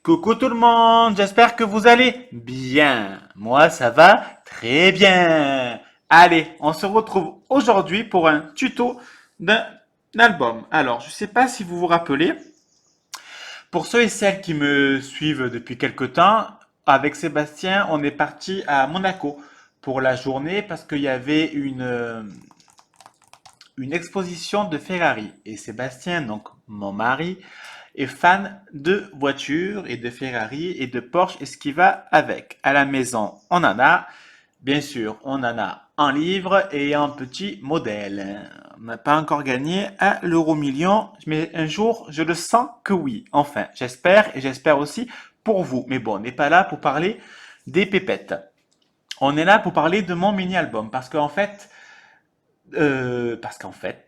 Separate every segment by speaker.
Speaker 1: Coucou tout le monde, j'espère que vous allez bien. Moi, ça va très bien. Allez, on se retrouve aujourd'hui pour un tuto d'un album. Alors, je ne sais pas si vous vous rappelez, pour ceux et celles qui me suivent depuis quelque temps, avec Sébastien, on est parti à Monaco pour la journée parce qu'il y avait une exposition de Ferrari. Et Sébastien, donc mon mari, est fan de voitures et de Ferrari et de Porsche et ce qui va avec. À la maison, on en a. Bien sûr, on en a en livre et en petit modèle. On n'a pas encore gagné à l'euro-million, mais un jour, je le sens que oui. Enfin, j'espère et j'espère aussi pour vous. Mais bon, on n'est pas là pour parler des pépettes. On est là pour parler de mon mini-album parce qu'en fait,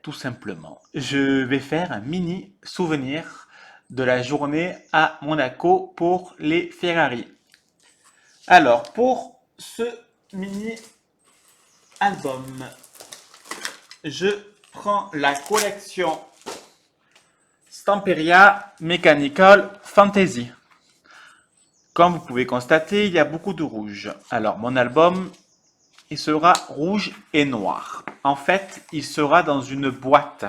Speaker 1: tout simplement, je vais faire un mini souvenir de la journée à Monaco pour les Ferrari. Alors, pour ce mini album, je prends la collection Stamperia Mechanical Fantasy. Comme vous pouvez constater, il y a beaucoup de rouge. Alors, mon album, il sera rouge et noir. En fait, il sera dans une boîte.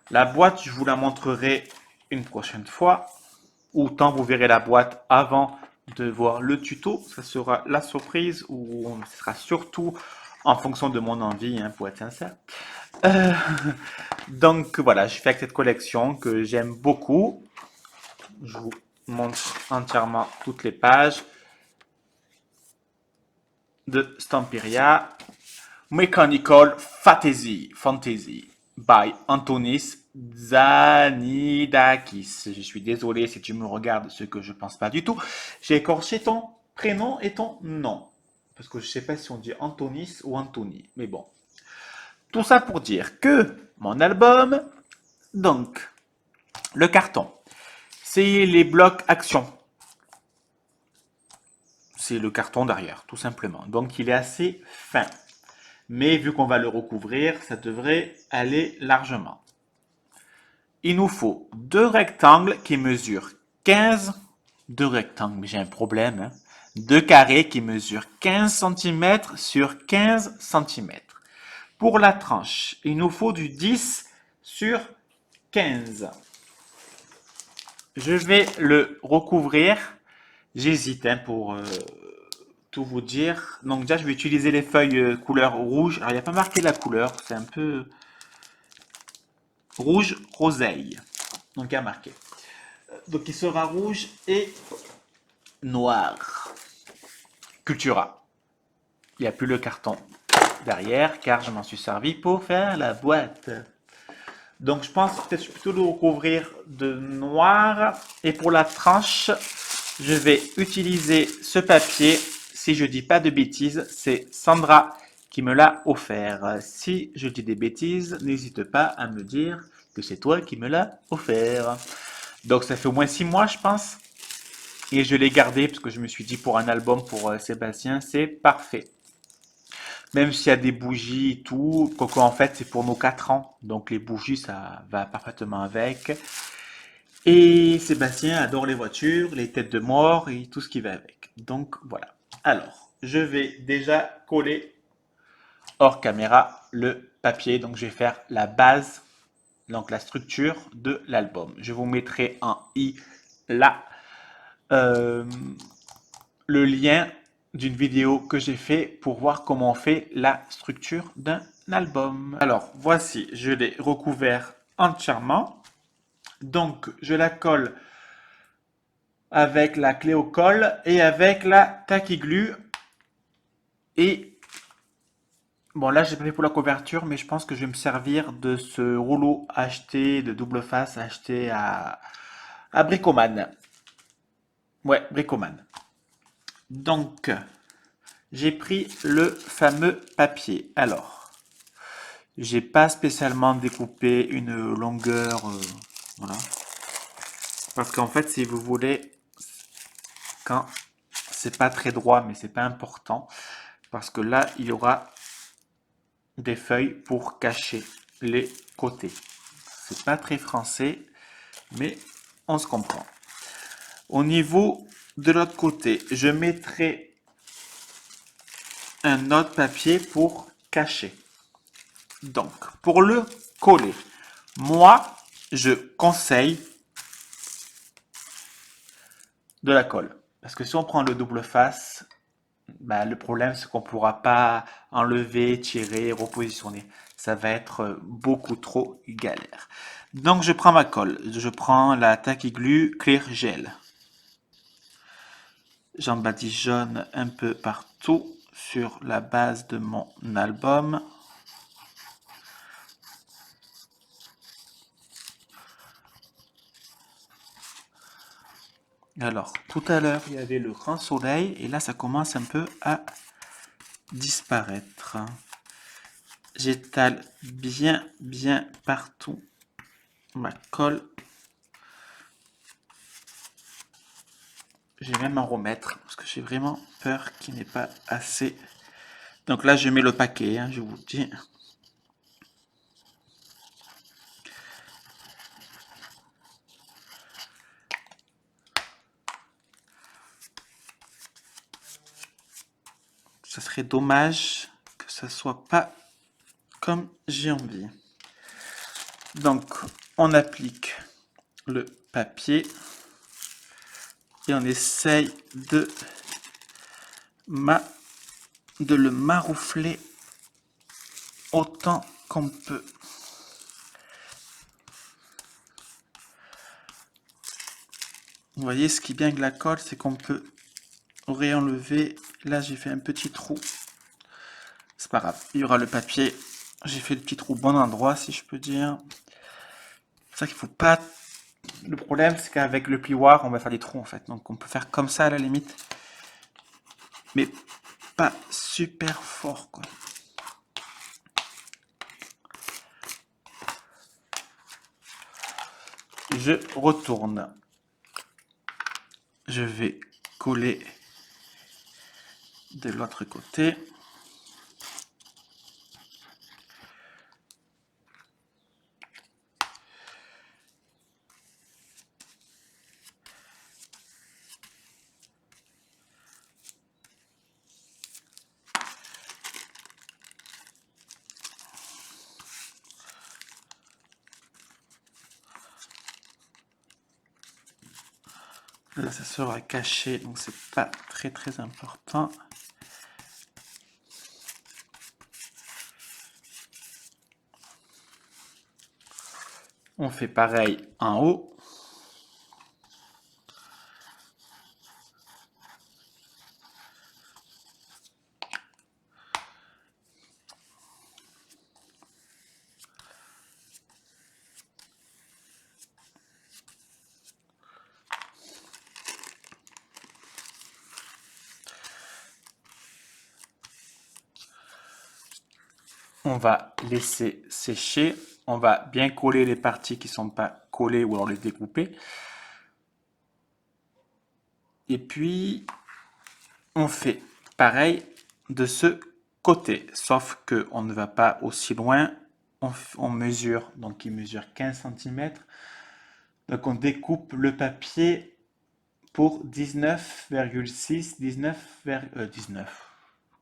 Speaker 1: La boîte, je vous la montrerai une prochaine fois. Ou tant vous verrez la boîte avant de voir le tuto. Ça sera la surprise ou ce sera surtout en fonction de mon envie, hein, pour être sincère. Euh, donc voilà, je fais avec cette collection que j'aime beaucoup. Je vous montre entièrement toutes les pages de Stamperia Mechanical Fantasy by Antonis Zanidakis. Je suis désolé si tu me regardes, ce que je pense pas du tout. J'ai écorché ton prénom et ton nom. Parce que je sais pas si on dit Antonis ou Anthony. Mais bon. Tout ça pour dire que mon album, donc, le carton, c'est les blocs action. C'est le carton derrière, tout simplement. Donc, il est assez fin. Mais vu qu'on va le recouvrir, ça devrait aller largement. Il nous faut deux rectangles qui mesurent 15, deux rectangles, mais j'ai un problème, hein. Deux carrés qui mesurent 15 cm sur 15 cm. Pour la tranche, il nous faut du 10 sur 15. Je vais le recouvrir. J'hésite, hein, pour tout vous dire. Donc déjà, je vais utiliser les feuilles couleur rouge. Alors, il n'y a pas marqué la couleur, c'est un peu rouge roseille. Donc, il y a marqué. Donc, il sera rouge et noir. Cultura. Il n'y a plus le carton derrière, car je m'en suis servi pour faire la boîte. Donc, je pense peut-être plutôt le recouvrir de noir. Et pour la tranche, je vais utiliser ce papier. Si je dis pas de bêtises, c'est Sandra qui me l'a offert. Si je dis des bêtises, n'hésite pas à me dire que c'est toi qui me l'as offert. Donc ça fait au moins 6 mois, je pense. Et je l'ai gardé parce que je me suis dit pour un album pour Sébastien, c'est parfait. Même s'il y a des bougies et tout, quoique en fait c'est pour nos 4 ans. Donc les bougies, ça va parfaitement avec. Et Sébastien adore les voitures, les têtes de mort et tout ce qui va avec. Donc voilà. Alors, je vais déjà coller hors caméra le papier. Donc je vais faire la base, donc la structure de l'album. Je vous mettrai en i là euh, le lien d'une vidéo que j'ai fait pour voir comment on fait la structure d'un album. Alors voici, je l'ai recouvert entièrement. Donc je la colle avec la clé au colle et avec la taquiglue. Et bon, là j'ai pas fait pour la couverture, mais je pense que je vais me servir de ce rouleau acheté de double face acheté à Bricoman. Ouais, Bricoman. Donc, j'ai pris le fameux papier. Alors, j'ai pas spécialement découpé une longueur, voilà. Parce qu'en fait, si vous voulez, quand c'est pas très droit, mais c'est pas important, parce que là, il y aura des feuilles pour cacher les côtés. C'est pas très français, mais on se comprend. Au niveau de l'autre côté, je mettrai un autre papier pour cacher. Donc, pour le coller, moi, je conseille de la colle. Parce que si on prend le double face, bah, le problème, c'est qu'on ne pourra pas enlever, tirer, repositionner. Ça va être beaucoup trop galère. Donc, je prends ma colle. Je prends la Tacky Glue Clear Gel. J'en badigeonne un peu partout sur la base de mon album. Alors, tout à l'heure, il y avait le grand soleil et là, ça commence un peu à disparaître. J'étale bien partout ma colle. Je vais même en remettre parce que j'ai vraiment peur qu'il n'y ait pas assez. Donc là, je mets le paquet, hein, je vous dis. Ça serait dommage que ça soit pas comme j'ai envie. Donc, on applique le papier et on essaye de le maroufler autant qu'on peut. Vous voyez, ce qui est bien avec la colle, c'est qu'on peut réenlever. Là, j'ai fait un petit trou. C'est pas grave, il y aura le papier. J'ai fait le petit trou au bon endroit, si je peux dire. C'est ça qu'il faut pas. Le problème, c'est qu'avec le plioir, on va faire des trous en fait. Donc, on peut faire comme ça à la limite, mais pas super fort, quoi. Je retourne. Je vais coller de l'autre côté. Là, ça sera caché, donc c'est pas très important. On fait pareil en haut. On va laisser sécher. On va bien coller les parties qui ne sont pas collées ou alors les découper. Et puis, on fait pareil de ce côté. Sauf qu'on ne va pas aussi loin. On mesure, donc il mesure 15 cm. Donc on découpe le papier pour 19,6,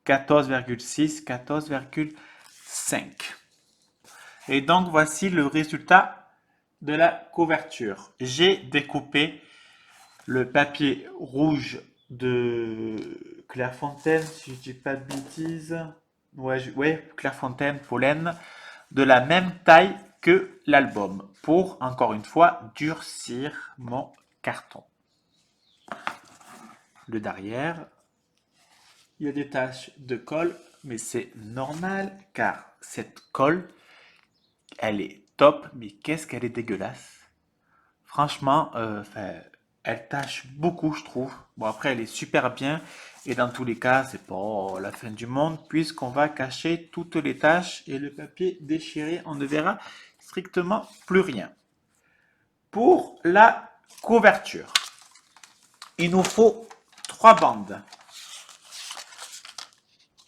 Speaker 1: 14,6, 14,5. Et donc voici le résultat de la couverture. J'ai découpé le papier rouge de Clairefontaine, si je dis pas de bêtises. Ouais, Clairefontaine, Pollen, de la même taille que l'album pour, encore une fois, durcir mon carton. Le derrière, il y a des taches de colle, mais c'est normal car cette colle, elle est top, mais qu'est-ce qu'elle est dégueulasse. Franchement, elle tâche beaucoup, je trouve. Bon, après, elle est super bien. Et dans tous les cas, c'est pas la fin du monde, puisqu'on va cacher toutes les taches et le papier déchiré, on ne verra strictement plus rien. Pour la couverture, il nous faut 3 bandes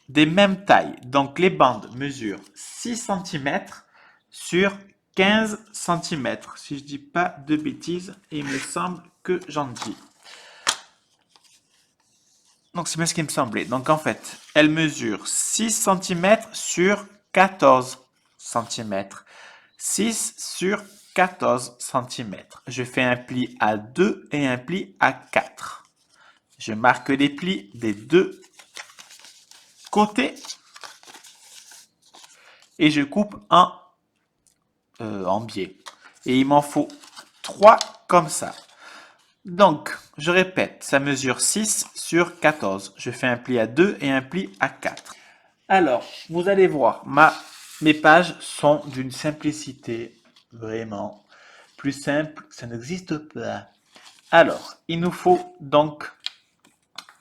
Speaker 1: des mêmes tailles. Donc, les bandes mesurent 6 cm sur 15 cm. Si je dis pas de bêtises, il me semble que j'en dis. Donc, c'est bien ce qui me semblait. Donc, en fait, elle mesure 6 cm sur 14 cm. 6 sur 14 cm. Je fais un pli à 2 et un pli à 4. Je marque les plis des deux côtés et je coupe en biais. Et il m'en faut 3 comme ça. Donc, je répète, ça mesure 6 sur 14. Je fais un pli à 2 et un pli à 4. Alors, vous allez voir, mes pages sont d'une simplicité vraiment plus simple, ça n'existe pas. Alors, il nous faut donc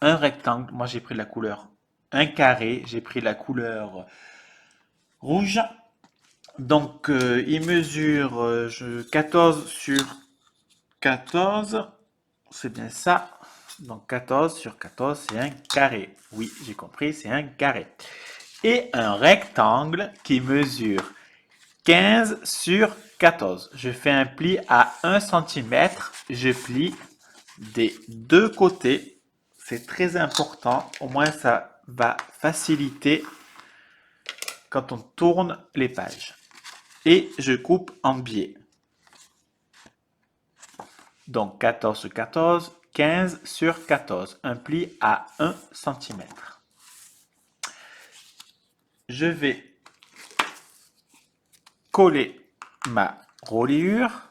Speaker 1: un rectangle. Moi, j'ai pris la couleur un carré, j'ai pris la couleur rouge. Donc, il mesure 14 sur 14. C'est bien ça. Donc 14 sur 14, c'est un carré. Oui, j'ai compris, c'est un carré. Et un rectangle qui mesure 15 sur 14. Je fais un pli à 1 cm. Je plie des deux côtés. C'est très important. Au moins, ça va faciliter quand on tourne les pages. Et je coupe en biais. Donc 14 sur 14, 15 sur 14, un pli à 1 cm. Je vais coller ma reliure.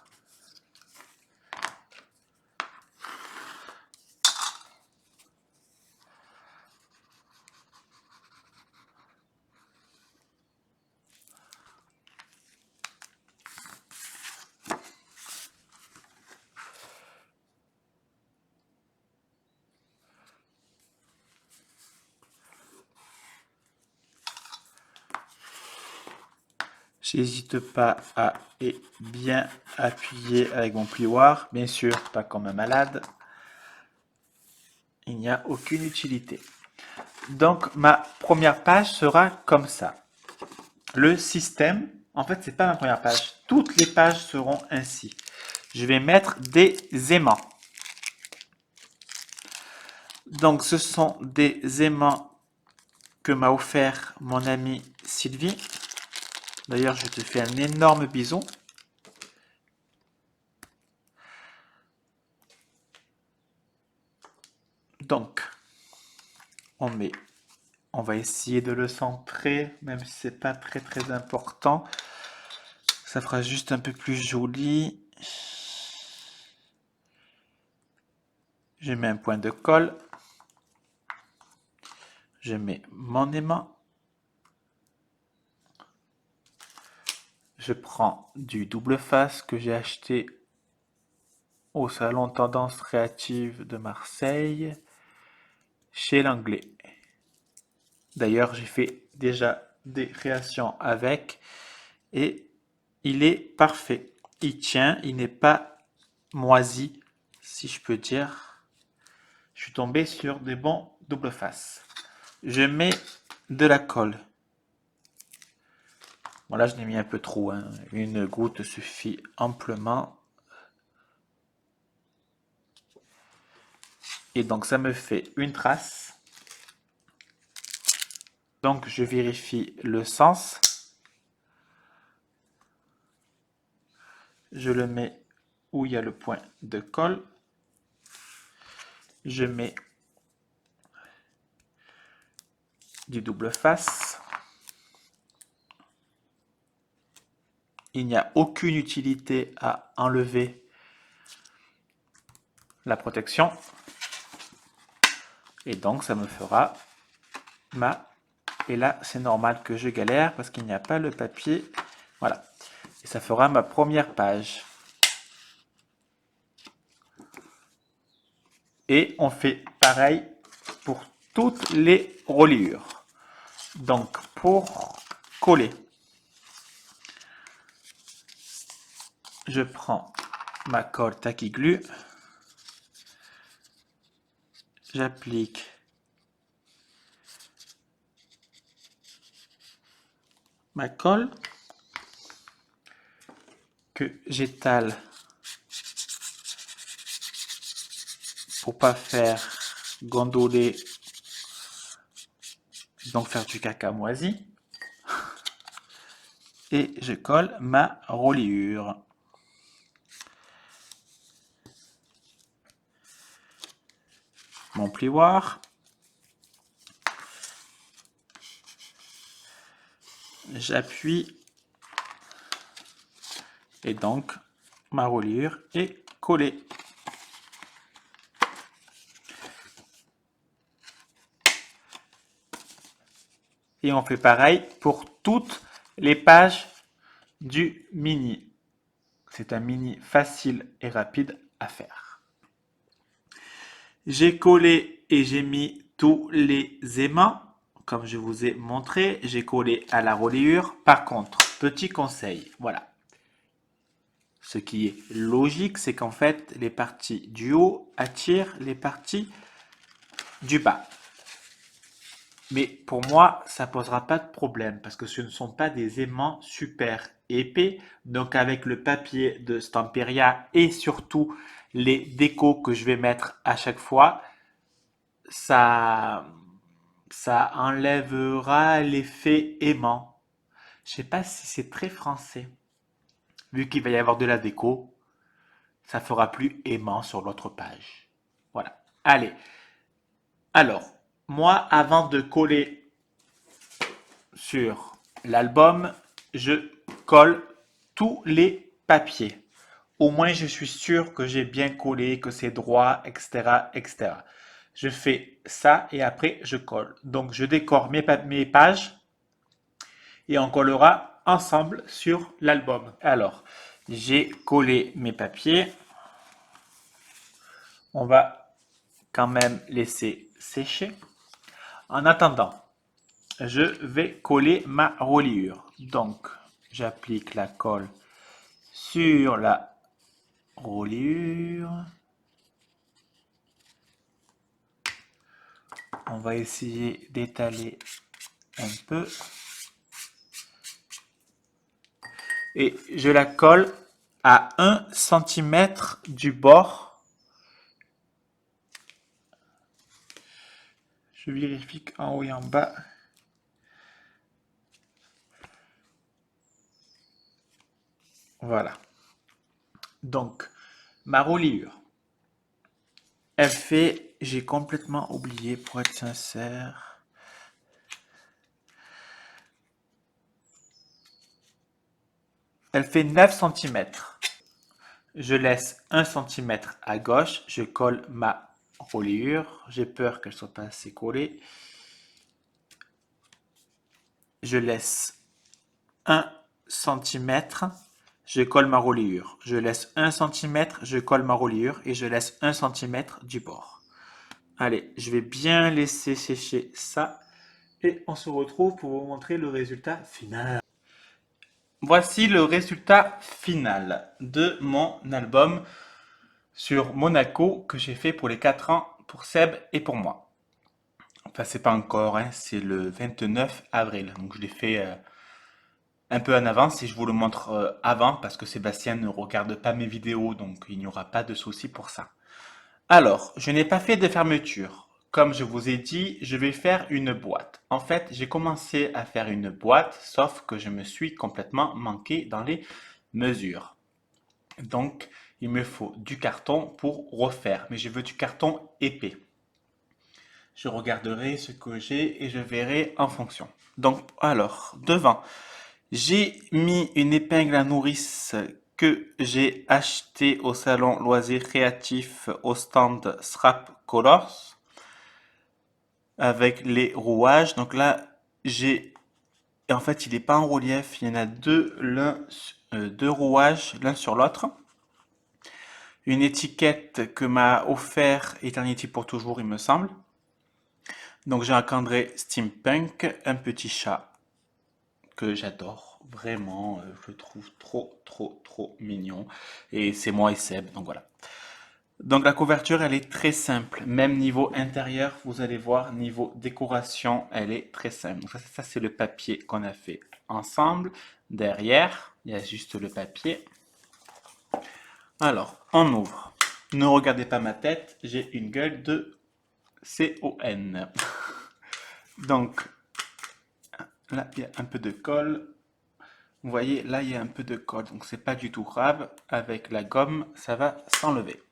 Speaker 1: J'hésite pas à bien appuyer avec mon plioir. Bien sûr, pas comme un malade. Il n'y a aucune utilité. Donc, ma première page sera comme ça. Le système, en fait, c'est pas ma première page. Toutes les pages seront ainsi. Je vais mettre des aimants. Donc, ce sont des aimants que m'a offert mon amie Sylvie. D'ailleurs, je te fais un énorme bisou. Donc, on va essayer de le centrer, même si c'est pas très important. Ça fera juste un peu plus joli. Je mets un point de colle. Je mets mon aimant. Je prends du double face que j'ai acheté au salon Tendance Créative de Marseille, chez l'Anglais. D'ailleurs, j'ai fait déjà des créations avec et il est parfait. Il tient, il n'est pas moisi, si je peux dire. Je suis tombé sur des bons double face. Je mets de la colle. Bon, là, je l'ai mis un peu trop. Hein. Une goutte suffit amplement. Et donc, ça me fait une trace. Donc, je vérifie le sens. Je le mets où il y a le point de colle. Je mets du double face. Il n'y a aucune utilité à enlever la protection. Et donc, ça me fera ma... Et là, c'est normal que je galère parce qu'il n'y a pas le papier. Voilà. Et ça fera ma première page. Et on fait pareil pour toutes les reliures. Donc, pour coller, je prends ma colle Tacky Glue. J'applique ma colle que j'étale pour pas faire gondoler Je vais donc faire du caca moisi. Et je colle ma reliure. Mon plioir. J'appuie. Et donc, ma reliure est collée. Et on fait pareil pour toutes les pages du mini. C'est un mini facile et rapide à faire. J'ai collé et j'ai mis tous les aimants. Comme je vous ai montré, j'ai collé à la reliure. Par contre, petit conseil, voilà. Ce qui est logique, c'est qu'en fait, les parties du haut attirent les parties du bas. Mais pour moi, ça posera pas de problème parce que ce ne sont pas des aimants super épais. Donc avec le papier de Stamperia et surtout les décos que je vais mettre à chaque fois, ça, ça enlèvera l'effet aimant. Je sais pas si c'est très français. Vu qu'il va y avoir de la déco, ça fera plus aimant sur l'autre page. Voilà. Allez. Alors, moi, avant de coller sur l'album, je colle tous les papiers. Au moins, je suis sûr que j'ai bien collé, que c'est droit, etc., etc. Je fais ça et après, je colle. Donc, je décore mes pages et on collera ensemble sur l'album. Alors, j'ai collé mes papiers. On va quand même laisser sécher. En attendant, je vais coller ma reliure. Donc, j'applique la colle sur la reliure. On va essayer d'étaler un peu. Et je la colle à 1 cm du bord. Je vérifie qu'en haut et en bas. Voilà. Donc, ma reliure, elle fait, j'ai complètement oublié pour être sincère. Elle fait 9 cm. Je laisse 1 cm à gauche, je colle ma reliure. J'ai peur qu'elle ne soit pas assez collée. Je laisse 1 cm, je colle ma reliure. Je laisse 1 cm, je colle ma reliure et je laisse 1 cm du bord. Allez, je vais bien laisser sécher ça et on se retrouve pour vous montrer le résultat final. Voici le résultat final de mon album sur Monaco que j'ai fait pour les 4 ans pour Seb et pour moi. Enfin, c'est pas encore, hein, c'est le 29 avril. Donc je l'ai fait un peu en avance et je vous le montre avant parce que Sébastien ne regarde pas mes vidéos, donc il n'y aura pas de souci pour ça. Alors, je n'ai pas fait de fermeture. Comme je vous ai dit, je vais faire une boîte. En fait, j'ai commencé à faire une boîte, sauf que je me suis complètement manqué dans les mesures. Donc, il me faut du carton pour refaire, mais je veux du carton épais. Je regarderai ce que j'ai et je verrai en fonction. Donc, alors, devant, j'ai mis une épingle à nourrice que j'ai achetée au salon Loisirs Créatifs au stand Strap Colors avec les rouages. Donc là, j'ai... En fait, il n'est pas en relief, il y en a deux, deux rouages l'un sur l'autre. Une étiquette que m'a offert Eternity pour toujours, il me semble. Donc j'ai encadré Steampunk, un petit chat que j'adore, vraiment, je le trouve trop mignon. Et c'est moi et Seb, donc voilà. Donc la couverture, elle est très simple. Même niveau intérieur, vous allez voir, niveau décoration, elle est très simple. Donc ça c'est le papier qu'on a fait ensemble. Derrière, il y a juste le papier. Alors, on ouvre. Ne regardez pas ma tête, j'ai une gueule de CON. Donc, Là, il y a un peu de colle. Vous voyez, là, il y a un peu de colle, donc c'est pas du tout grave. Avec la gomme, ça va s'enlever.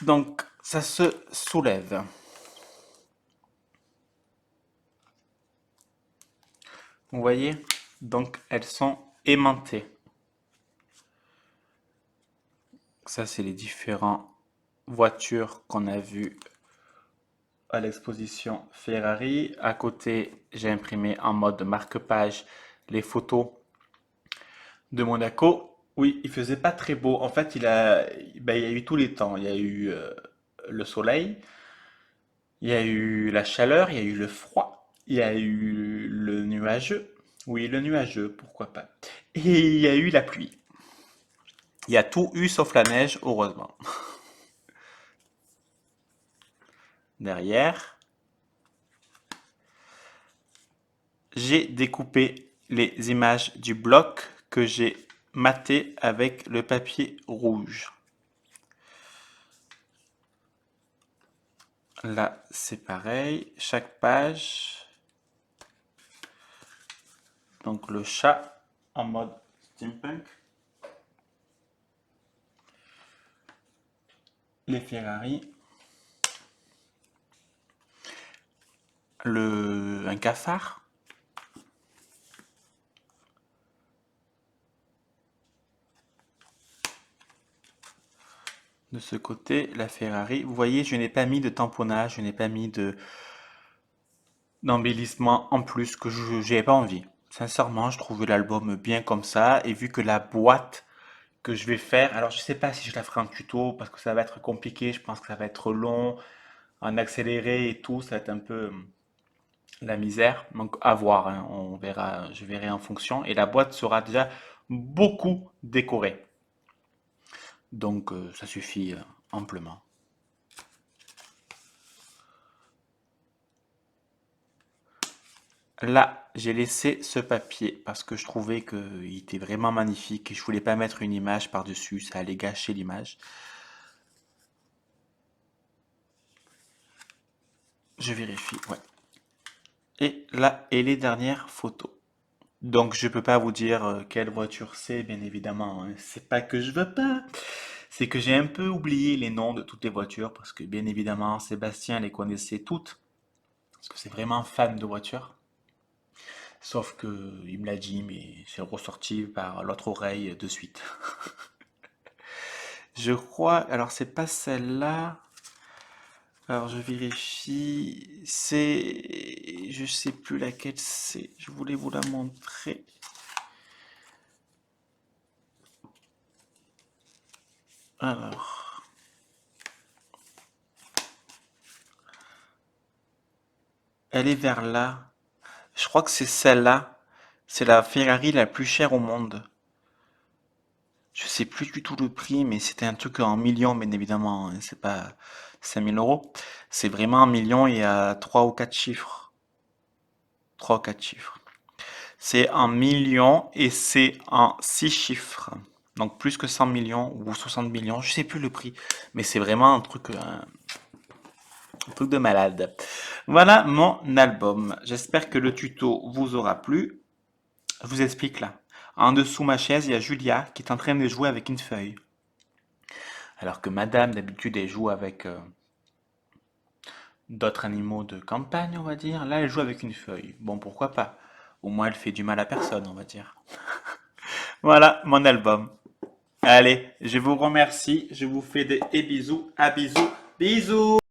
Speaker 1: Donc, ça se soulève. Vous voyez? Donc, elles sont aimantées. Ça, c'est les différentes voitures qu'on a vues à l'exposition Ferrari. À côté, j'ai imprimé en mode marque-page les photos de Monaco. Oui, il faisait pas très beau. En fait, il y a eu tous les temps. Il y a eu le soleil, il y a eu la chaleur, il y a eu le froid, il y a eu le nuageux. Oui, le nuageux, pourquoi pas. Et il y a eu la pluie. Il y a tout eu sauf la neige, heureusement. Derrière, j'ai découpé les images du bloc que j'ai maté avec le papier rouge. Là, c'est pareil. Chaque page. Donc le chat en mode steampunk. Les Ferrari. Un cafard. De ce côté, la Ferrari. Vous voyez, je n'ai pas mis de tamponnage, je n'ai pas mis d'embellissement en plus que je n'avais pas envie. Sincèrement, je trouvais l'album bien comme ça. Et vu que la boîte que je vais faire, alors je sais pas si je la ferai en tuto parce que ça va être compliqué, je pense que ça va être long, en accéléré et tout, ça va être un peu la misère. Donc à voir, hein, on verra, je verrai en fonction. Et la boîte sera déjà beaucoup décorée. Donc ça suffit amplement. Là, j'ai laissé ce papier parce que je trouvais qu'il était vraiment magnifique et je voulais pas mettre une image par-dessus, ça allait gâcher l'image. Je vérifie, ouais. Et là, et les dernières photos. Donc, je peux pas vous dire quelle voiture c'est, bien évidemment, hein. C'est pas que je veux pas, c'est que j'ai un peu oublié les noms de toutes les voitures parce que, bien évidemment, Sébastien les connaissait toutes parce que c'est vraiment un fan de voitures. Sauf que il me l'a dit, mais c'est ressorti par l'autre oreille de suite. Je crois, alors c'est pas celle-là. Alors je vérifie. Je sais plus laquelle c'est. Je voulais vous la montrer. Alors, elle est vers là. Je crois que c'est celle-là. C'est la Ferrari la plus chère au monde. Je sais plus du tout le prix, mais c'était un truc en millions, bien évidemment, hein. C'est pas 5 000 euros. C'est vraiment un million, il y a 3 ou 4 chiffres. 3 ou 4 chiffres. C'est en millions et c'est en 6 chiffres. Donc plus que 100 millions ou 60 millions, je sais plus le prix. Mais c'est vraiment un truc de malade. Voilà mon album. J'espère que le tuto vous aura plu. Je vous explique là. En dessous ma chaise, il y a Julia qui est en train de jouer avec une feuille. Alors que madame, d'habitude, elle joue avec d'autres animaux de campagne, on va dire. Là, elle joue avec une feuille. Bon, pourquoi pas? Au moins, elle fait du mal à personne, on va dire. Voilà mon album. Allez, je vous remercie. Je vous fais des bisous. À bisous. Bisous.